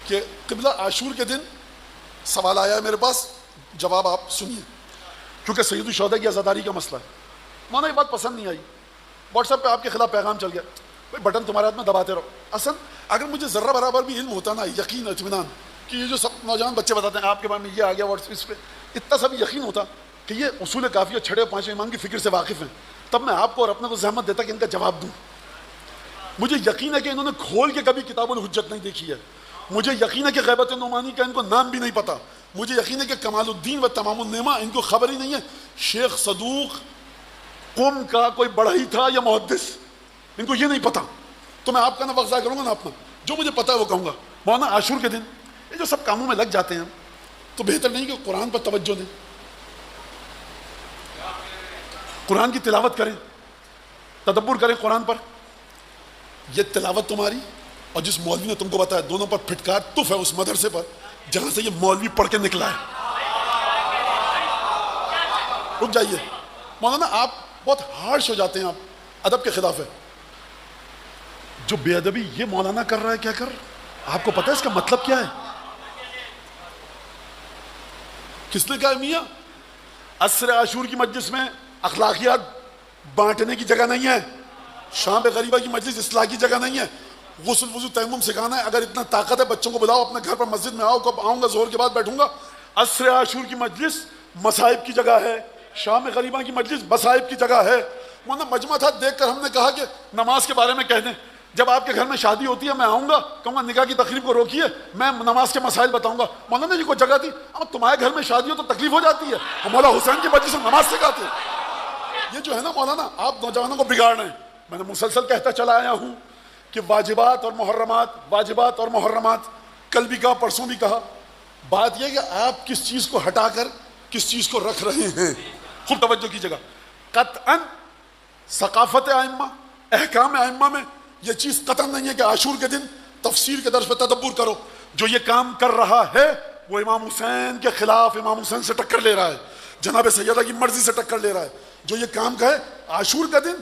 کہ قبلہ عاشور کے دن سوال آیا ہے میرے پاس، جواب آپ سنیے، کیونکہ سید الشہداء کی عزاداری کا مسئلہ ہے. مانا یہ بات پسند نہیں آئی، واٹس ایپ پہ آپ کے خلاف پیغام چل گیا، بھائی بٹن تمہارے ہاتھ میں دباتے رہو. اصل اگر مجھے ذرہ برابر بھی علم ہوتا نا، یقین اطمینان کہ یہ جو سب نوجوان بچے بتاتے ہیں آپ کے بارے میں یہ آ گیا واٹس ایپ پہ، اتنا سب یقین ہوتا کہ یہ اصول کافی اور چھڑے پانچویں امام کی فکر سے واقف ہیں، تب میں آپ کو اور اپنے کو زحمت دیتا کہ ان کا جواب دوں. مجھے یقین ہے کہ انہوں نے کھول کے کبھی کتاب الحجت نہیں دیکھی ہے، مجھے یقین ہے کہ غیبت نعمانی کا ان کو نام بھی نہیں پتا، مجھے یقین ہے کہ کمال الدین و تمام النعمہ ان کو خبر ہی نہیں ہے شیخ صدوق قم کا کوئی بڑھئی تھا یا محدث، ان کو یہ نہیں پتا. تو میں آپ کا نہ وقت ضائع کروں گا نا اپنا، جو مجھے پتا ہے وہ کہوں گا. مولانا عاشور کے دن یہ جو سب کاموں میں لگ جاتے ہیں تو بہتر نہیں کہ قرآن پر توجہ دیں، قرآن کی تلاوت کریں، تدبر کریں قرآن پر. یہ تلاوت تمہاری اور جس مولوی نے تم کو بتایا دونوں پر پھٹکار تف ہے اس مدرسے پر جہاں سے یہ مولوی پڑھ کے نکلا ہے. رک جائیے مولانا، آپ بہت ہارش ہو جاتے ہیں، آپ ادب کے خلاف ہے. جو بے ادبی یہ مولانا کر رہا ہے کیا کر، آپ کو پتہ ہے اس کا مطلب کیا ہے؟ کس نے کہا میاں عصر عاشور کی مجلس میں اخلاقیات بانٹنے کی جگہ نہیں ہے، شام غریبہ کی مجلس اصلاح کی جگہ نہیں ہے، غسل وضو تیمم سکھانا ہے. اگر اتنا طاقت ہے بچوں کو بلاؤ اپنے گھر پر مسجد میں آؤ، کب آؤں گا ظہر کے بعد بیٹھوں گا. عصر عاشور کی مجلس مصائب کی جگہ ہے، شام غریبہ کی مجلس مصائب کی جگہ ہے. مولانا مجمع تھا، دیکھ کر ہم نے کہا کہ نماز کے بارے میں کہہ دیں، جب آپ کے گھر میں شادی ہوتی ہے میں آؤں گا کہوں گا نکاح کی تقریب کو روکیے، میں نماز کے مسائل بتاؤں گا. مولانا جی کو جگہ دی، اب تمہارے گھر میں شادی ہو تو تکلیف ہو جاتی ہے، مولا حسین کی مجلس میں نماز سکھاتے ہیں. یہ جو ہے نا مولانا آپ نوجوانوں کو بگاڑ رہے ہیں. میں نے مسلسل کہتا چلا آیا ہوں کہ واجبات اور محرمات کل بھی کہا پرسوں بھی کہا، بات یہ کہ آپ کس چیز کو ہٹا کر کس چیز کو رکھ رہے ہیں. خوب توجہ کیجیے گا. قطعاً ثقافت ائمہ احکام ائمہ میں یہ چیز قطعاً نہیں ہے کہ عاشور کے دن تفسیر کے درس پہ تدبر کرو. جو یہ کام کر رہا ہے وہ امام حسین کے خلاف امام حسین سے ٹکر لے رہا ہے، جناب سیدہ کی مرضی سے ٹکر لے رہا ہے. جو یہ کام کہے عاشور کا دن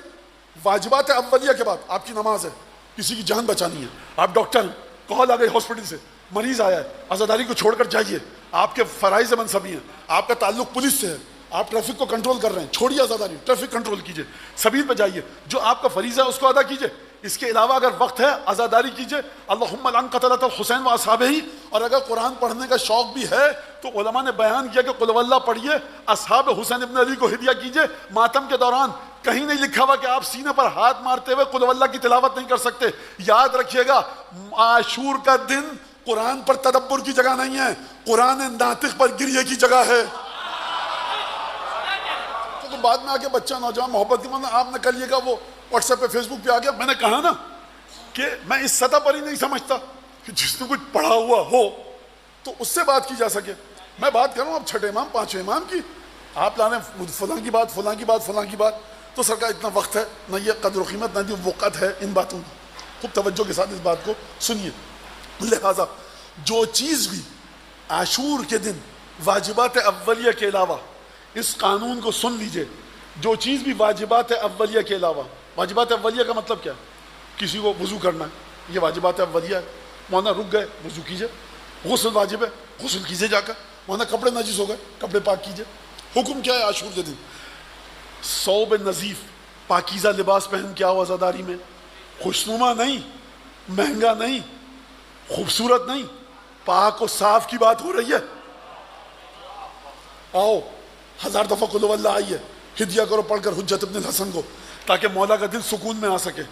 واجبات اولیہ کے بعد آپ کی نماز ہے، کسی کی جان بچانی ہے، آپ ڈاکٹر ہیں، کال آ گئی ہاسپٹل سے، مریض آیا ہے، عزاداری کو چھوڑ کر جائیے، آپ کے فرائض منصبی ہیں، آپ کا تعلق پولیس سے ہے، آپ ٹریفک کو کنٹرول کر رہے ہیں، چھوڑیے عزاداری، ٹریفک کنٹرول کیجیے، سبیل پہ جائیے، جو آپ کا فریضہ ہے اس کو ادا کیجیے. اس کے علاوہ اگر وقت ہے عزاداری کیجیے، اللہم لعن قتلۃ الحسین و اصحابہ. اور اگر قرآن پڑھنے کا شوق بھی ہے تو علماء نے بیان کیا کہ قل ہو اللہ پڑھیے، اصحاب حسین ابن علی کو ہدیہ کیجیے. ماتم کے دوران کہیں نہیں لکھا ہوا کہ آپ سینے پر ہاتھ مارتے ہوئے قل ہو اللہ کی تلاوت نہیں کر سکتے. یاد رکھیے گا عاشور کا دن قرآن پر تدبر کی جگہ نہیں ہے، قرآن ناطق پر گریے کی جگہ ہے. تو بعد میں آگے بچہ نوجوان محبت کی آپ نے کر لیے گا، وہ واٹس ایپ پہ فیس بک پہ آ گیا. میں نے کہا نا کہ میں اس سطح پر ہی نہیں سمجھتا کہ جس نے کچھ پڑھا ہوا ہو تو اس سے بات کی جا سکے. میں بات کروں اب چھٹے امام پانچویں امام کی، آپ لانے فلاں کی بات فلاں کی بات فلاں کی بات. تو سرکار اتنا وقت ہے نہ، یہ قدر و قیمت نہ، یہ وقت ہے ان باتوں کی. خوب توجہ کے ساتھ اس بات کو سنیے. لہذا جو چیز بھی عاشور کے دن واجبات اولیہ کے علاوہ، اس قانون کو سن لیجئے، جو چیز بھی واجبات اولیہ کے علاوہ، واجبات اولیہ کا مطلب کیا ہے؟ کسی کو وضو کرنا ہے، یہ واجبات اولیہ ہے. مولانا رک گئے وضو کیجئے. غسل واجب ہے، غسل کیجئے جا کر. مولانا کپڑے نجس ہو گئے، کپڑے پاک کیجئے. حکم کیا ہے عاشور کے دن؟ ثوب نظیف، پاکیزہ لباس پہن کے آؤ عزاداری میں. خوشنما نہیں، مہنگا نہیں، خوبصورت نہیں، پاک و صاف کی بات ہو رہی ہے. آؤ 1000 دفعہ قل ہو اللہ آئیے، ہدیہ کرو پڑھ کر حجت ابن الحسن کو، تاکہ مولا کا دل سکون میں آ سکے.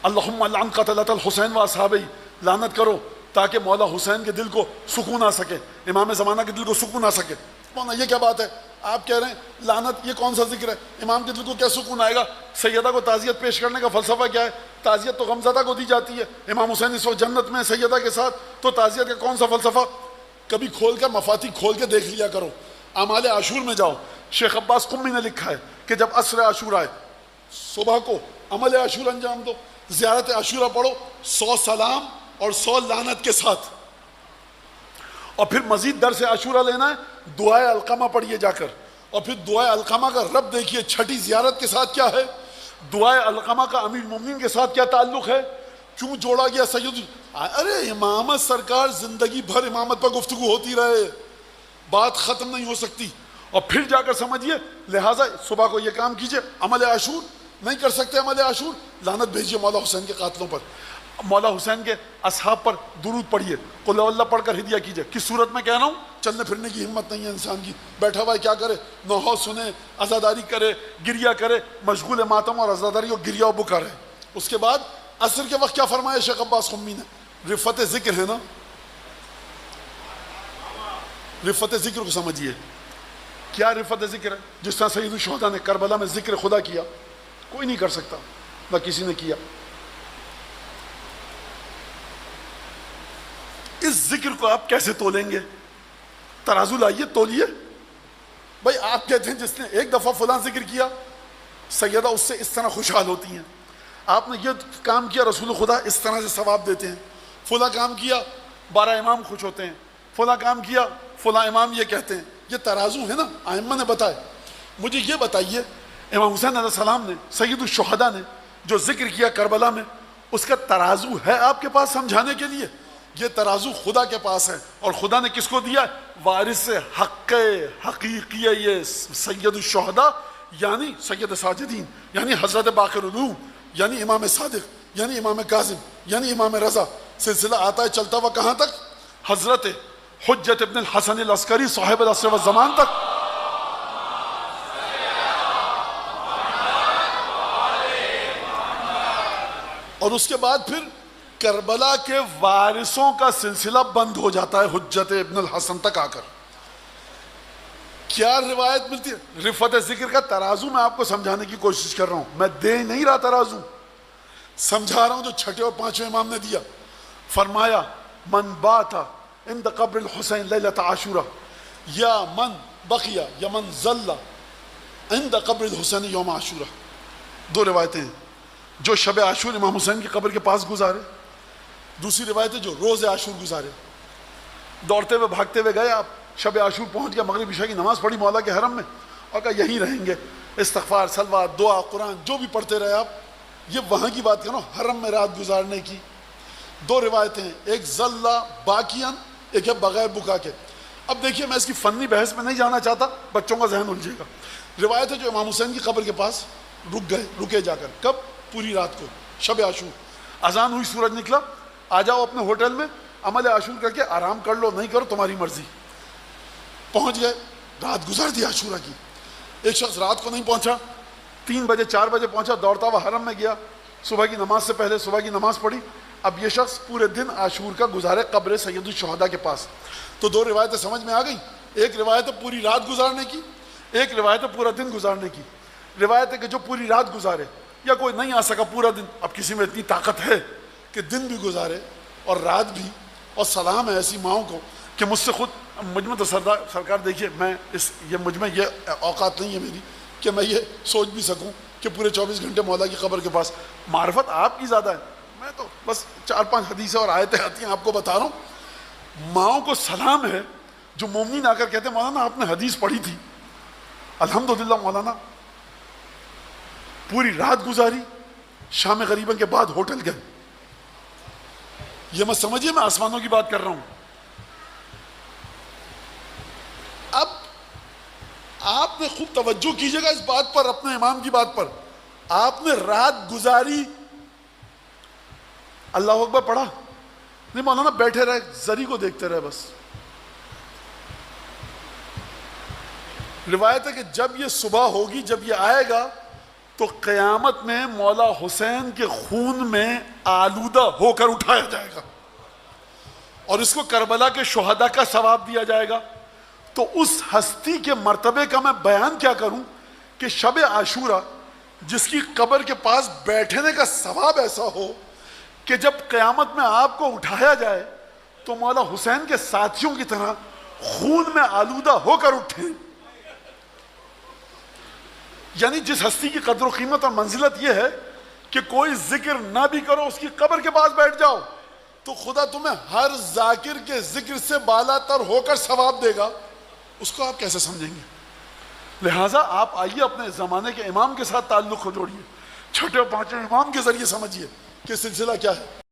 اللہم لعن قتلۃ الحسین و اصحابہ، لعنت کرو تاکہ مولا حسین کے دل کو سکون آ سکے، امام زمانہ کے دل کو سکون آ سکے. مولانا یہ کیا بات ہے؟ آپ کہہ رہے ہیں لعنت، یہ کون سا ذکر ہے؟ امام کے دل کو کیا سکون آئے گا؟ سیدہ کو تعزیت پیش کرنے کا فلسفہ کیا ہے؟ تعزیت تو غمزدہ کو دی جاتی ہے، امام حسین اس وقت جنت میں سیدہ کے ساتھ، تو تعزیت کا کون سا فلسفہ؟ کبھی کھول کر مفاتیح کھول کے دیکھ لیا کرو. اعمال عاشور میں جاؤ، شیخ عباس قمی نے لکھا ہے کہ جب عصر عاشور آئے صبح کو عمل عاشور انجام دو، زیارت عاشورہ پڑھو 100 سلام اور 100 لعنت کے ساتھ. اور پھر مزید درس عاشورہ لینا ہے، دعائے علقمہ پڑھیے جا کر. اور پھر دعائے علقمہ کا رب دیکھیے چھٹی زیارت کے ساتھ کیا ہے، دعائے علقمہ کا امیر المومنین کے ساتھ کیا تعلق ہے، کیوں جوڑا گیا. سید ارے امامت سرکار زندگی بھر امامت پر گفتگو ہوتی رہے، بات ختم نہیں ہو سکتی. اور پھر جا کر سمجھیے، لہٰذا صبح کو یہ کام کیجئے، عمل عاشور نہیں کر سکتے، عمل عاشور لعنت بھیجیے مولا حسین کے قاتلوں پر، مولا حسین کے اصحاب پر درود پڑھیے، قل اللہ پڑھ کر ہدیہ کیجئے. کس صورت میں کہہ رہا ہوں؟ چلنے پھرنے کی ہمت نہیں ہے انسان کی، بیٹھا ہوا ہے کیا کرے، نوحہ سنے، عزاداری کرے، گریہ کرے، مشغول ماتم اور عزاداری اور گریہ و بکا رہے. اس کے بعد عصر کے وقت کیا فرمایا شیخ عباس قمی نے؟ رفت ذکر ہے نا، رفت ذکر کو سمجھیے. کیا رفت ذکر ہے؟ جس طرح سید الشہداء نے کربلا میں ذکر خدا کیا، کوئی نہیں کر سکتا، نہ کسی نے کیا. اس ذکر کو آپ کیسے تولیں گے؟ ترازو لائیے، تولیے. بھائی آپ کہتے ہیں جس نے ایک دفعہ فلاں ذکر کیا سیدہ اس سے اس طرح خوشحال ہوتی ہیں، آپ نے یہ کام کیا رسول خدا اس طرح سے ثواب دیتے ہیں، فلاں کام کیا 12 امام خوش ہوتے ہیں، فلاں کام کیا فلاں امام یہ کہتے ہیں. یہ ترازو ہے نا، ائمہ نے بتائے. مجھے یہ بتائیے، امام حسین علیہ السلام نے، سید الشہداء نے جو ذکر کیا کربلا میں، اس کا ترازو ہے آپ کے پاس سمجھانے کے لیے؟ یہ ترازو خدا کے پاس ہے، اور خدا نے کس کو دیا؟ وارث حق حقیقی یہ سید الشہداء یعنی سید ساجدین، یعنی حضرت باقر العلوم، یعنی امام صادق، یعنی امام کاظم، یعنی امام رضا. سلسلہ آتا ہے چلتا ہوا کہاں تک؟ حضرت حجت ابن الحسن العسکری صاحب العصر والزمان تک. اور اس کے بعد پھر کربلا کے وارثوں کا سلسلہ بند ہو جاتا ہے حجت ابن الحسن تک آ کر. کیا روایت ملتی ہے؟ رفت ذکر کا ترازو میں آپ کو سمجھانے کی کوشش کر رہا ہوں، میں دے نہیں رہا ترازو، سمجھا رہا ہوں جو چھٹے اور پانچویں امام نے دیا. فرمایا من بات عند قبر الحسین لیلۃ عاشورہ، یا من بقیہ یا من ظل عند قبر الحسین یوم عاشورہ. دو روایتیں ہیں، جو شب عاشور امام حسین کی قبر کے پاس گزارے، دوسری روایت ہے جو روز عاشور گزارے. دوڑتے ہوئے بھاگتے ہوئے گئے آپ، شب عاشور پہنچ گیا، مغرب عشاء کی نماز پڑھی مولا کے حرم میں، اور کہا یہیں رہیں گے، استغفار صلوات دعا قرآن جو بھی پڑھتے رہے آپ. یہ وہاں کی بات کرو، حرم میں رات گزارنے کی. دو روایتیں ہیں، ایک ذلہ باقیاً، ایک ہے بغیر بکا کے. اب دیکھیے میں اس کی فنی بحث میں نہیں جانا چاہتا، بچوں کا ذہن الجھے گا. روایت ہے جو امام حسین کی قبر کے پاس رکے جا کر. کب؟ پوری رات کو، شب عاشور. اذان ہوئی، سورج نکلا، آ جاؤ اپنے ہوٹل میں، عمل عاشور کر کے آرام کر لو، نہیں کرو تمہاری مرضی. پہنچ گئے، رات گزار دی عاشورہ کی. ایک شخص رات کو نہیں پہنچا، 3 بجے 4 بجے پہنچا، دوڑتا ہوا حرم میں گیا، صبح کی نماز سے پہلے صبح کی نماز پڑھی. اب یہ شخص پورے دن عاشور کا گزارے قبر سید الشہداء کے پاس. تو دو روایتیں سمجھ میں آ گئی، ایک روایت ہے پوری رات گزارنے کی، ایک روایت ہے پورا دن گزارنے کی. روایت ہے کہ جو پوری رات گزارے، یا کوئی نہیں آ سکا پورا دن، اب کسی میں اتنی طاقت ہے کہ دن بھی گزارے اور رات بھی. اور سلام ہے ایسی ماؤں کو کہ مجھ سے خود مجھ میں تو سرکار دیکھیے، میں مجھ میں یہ اوقات نہیں ہے میری کہ میں یہ سوچ بھی سکوں کہ پورے 24 گھنٹے مولا کی قبر کے پاس. معرفت آپ کی زیادہ ہے، میں تو بس 4-5 حدیثیں اور آیتیں آتی ہیں آپ کو بتا رہا ہوں. ماؤں کو سلام ہے جو مومنین آ کر کہتے ہیں مولانا آپ نے حدیث پڑھی تھی، الحمدللہ مولانا پوری رات گزاری، شام غریبہ کے بعد ہوٹل گئے. یہ مت سمجھیے میں آسمانوں کی بات کر رہا ہوں. اب آپ نے خوب توجہ کیجئے گا اس بات پر، اپنے امام کی بات پر. آپ نے رات گزاری، اللہ اکبر پڑھا نہیں مولانا، بیٹھے رہے زری کو دیکھتے رہے بس. روایت ہے کہ جب یہ صبح ہوگی، جب یہ آئے گا تو قیامت میں مولا حسین کے خون میں آلودہ ہو کر اٹھایا جائے گا، اور اس کو کربلا کے شہداء کا ثواب دیا جائے گا. تو اس ہستی کے مرتبے کا میں بیان کیا کروں کہ شب عاشورہ جس کی قبر کے پاس بیٹھنے کا ثواب ایسا ہو کہ جب قیامت میں آپ کو اٹھایا جائے تو مولا حسین کے ساتھیوں کی طرح خون میں آلودہ ہو کر اٹھیں. یعنی جس ہستی کی قدر و قیمت اور منزلت یہ ہے کہ کوئی ذکر نہ بھی کرو، اس کی قبر کے پاس بیٹھ جاؤ تو خدا تمہیں ہر ذاکر کے ذکر سے بالا تر ہو کر ثواب دے گا. اس کو آپ کیسے سمجھیں گے؟ لہٰذا آپ آئیے اپنے زمانے کے امام کے ساتھ تعلق کو جوڑیے، چھٹے اور پانچویں امام کے ذریعے سمجھیے کہ سلسلہ کیا ہے.